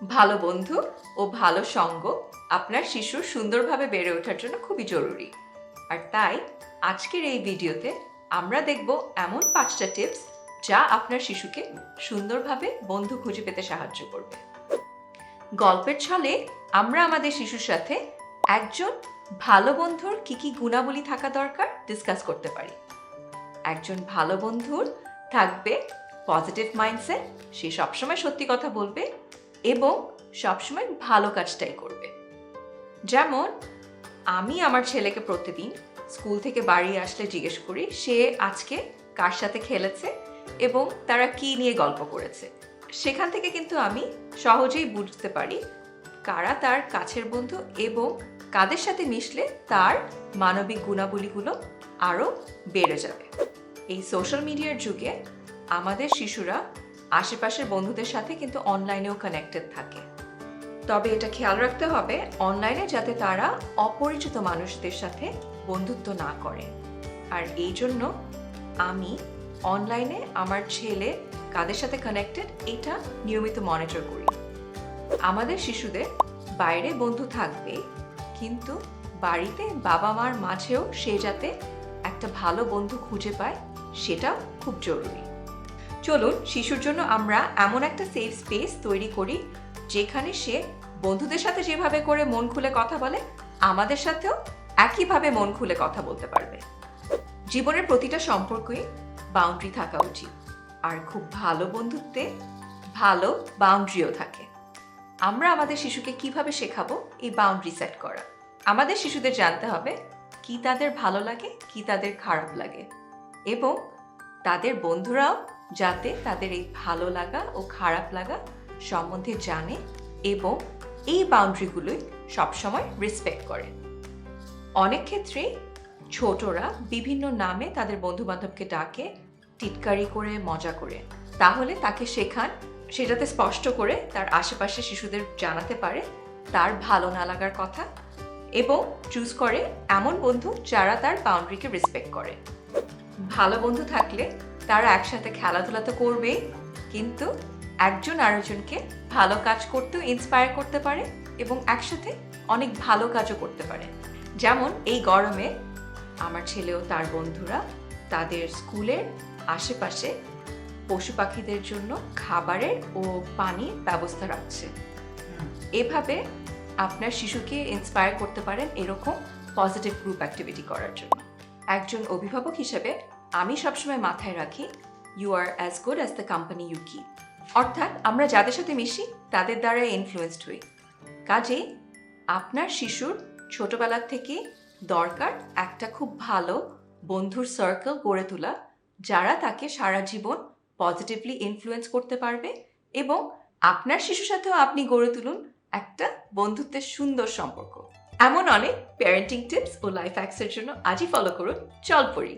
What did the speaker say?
ভালো বন্ধু ও ভালো সঙ্গ আপনার শিশুর সুন্দরভাবে বেড়ে ওঠার জন্য খুবই জরুরি। আর তাই আজকের এই ভিডিওতে আমরা দেখব এমন 5টা টিপস যা আপনার শিশুকে সুন্দরভাবে বন্ধু খুঁজে পেতে সাহায্য করবে। গল্পের ছলে আমরা আমাদের শিশুর সাথে একজন ভালো বন্ধুর কি কি গুণাবলী থাকা দরকার ডিসকাস করতে পারি। একজন ভালো বন্ধুর থাকবে পজিটিভ মাইন্ডসেট, সে সবসময় সত্যি কথা বলবে এবং সবসময় ভালো কাজটাই করবে। যেমন আমি আমার ছেলেকে প্রতিদিন স্কুল থেকে বাড়ি আসলে জিজ্ঞেস করি সে আজকে কার সাথে খেলেছে এবং তারা কি নিয়ে গল্প করেছে। সেখান থেকে কিন্তু আমি সহজেই বুঝতে পারি কারা তার কাছের বন্ধু এবং কাদের সাথে মিশলে তার মানবিক গুণাবলীগুলো আরও বেড়ে যাবে। এই সোশ্যাল মিডিয়ার যুগে আমাদের শিশুরা আশেপাশের বন্ধুদের সাথে কিন্তু অনলাইনেও কানেক্টেড থাকে, তবে এটা খেয়াল রাখতে হবে অনলাইনে যাতে তারা অপরিচিত মানুষদের সাথে বন্ধুত্ব না করে। আর এই জন্য আমি অনলাইনে আমার ছেলে কাদের সাথে কানেক্টেড এটা নিয়মিত মনিটর করি। আমাদের শিশুদের বাইরে বন্ধু থাকবে, কিন্তু বাড়িতে বাবা মার মাঝেও সে যাতে একটা ভালো বন্ধু খুঁজে পায় সেটাও খুব জরুরি। চলুন শিশুর জন্য আমরা এমন একটা সেফ স্পেস তৈরি করি যেখানে সে বন্ধুদের সাথে যেভাবে করে মন খুলে কথা বলে আমাদের সাথেও একইভাবে মন খুলে কথা বলতে পারবে। জীবনের প্রতিটা সম্পর্কই বাউন্ডারি থাকা উচিত, আর খুব ভালো বন্ধুত্বে ভালো বাউন্ডারিও থাকে। আমরা আমাদের শিশুকে কিভাবে শেখাবো এই বাউন্ডারি সেট করা। আমাদের শিশুদের জানতে হবে কি তাদের ভালো লাগে, কি তাদের খারাপ লাগে, এবং তাদের বন্ধুরাও যাতে তাদের এই ভালো লাগা ও খারাপ লাগা সম্বন্ধে জানে এবং এই বাউন্ডারিগুলোই সবসময় রেসপেক্ট করে। অনেক ক্ষেত্রেই ছোটরা বিভিন্ন নামে তাদের বন্ধু বান্ধবকে ডাকে, টিটকারি করে, মজা করে। তাহলে তাকে শেখান সেটাতে স্পষ্ট করে তার আশেপাশে শিশুদের জানাতে পারে তার ভালো না লাগার কথা এবং চুজ করে এমন বন্ধু যারা তার বাউন্ডারিকে রেসপেক্ট করে। ভালো বন্ধু থাকলে তারা একসাথে খেলাধুলা তো করবেই, কিন্তু একজন আরেকজনকে ভালো কাজ করতেও ইন্সপায়ার করতে পারে এবং একসাথে অনেক ভালো কাজও করতে পারে। যেমন এই গরমে আমার ছেলেও তার বন্ধুরা তাদের স্কুলের আশেপাশে পশু পাখিদের জন্য খাবারের ও পানির ব্যবস্থা রাখছে। এভাবে আপনার শিশুকে ইন্সপায়ার করতে পারেন এরকম পজিটিভ গ্রুপ অ্যাক্টিভিটি করার জন্য। একজন অভিভাবক হিসেবে আমি সবসময় মাথায় রাখি you are as good as the company you keep, অর্থাৎ আমরা যাদের সাথে মিশি তাদের দ্বারা ইনফ্লুয়েসড হই। কাজেই আপনার শিশুর ছোটবেলা থেকে দরকার একটা খুব ভালো বন্ধুর সার্কেল গড়ে তোলা যারা তাকে সারা জীবন পজিটিভলি ইনফ্লুয়েন্স করতে পারবে, এবং আপনার শিশুর সাথেও আপনি গড়ে তুলুন একটা বন্ধুত্বের সুন্দর সম্পর্ক। এমন অনেক প্যারেন্টিং টিপস ও লাইফ হ্যাকসের জন্য আজই ফলো করুন চল পড়ি।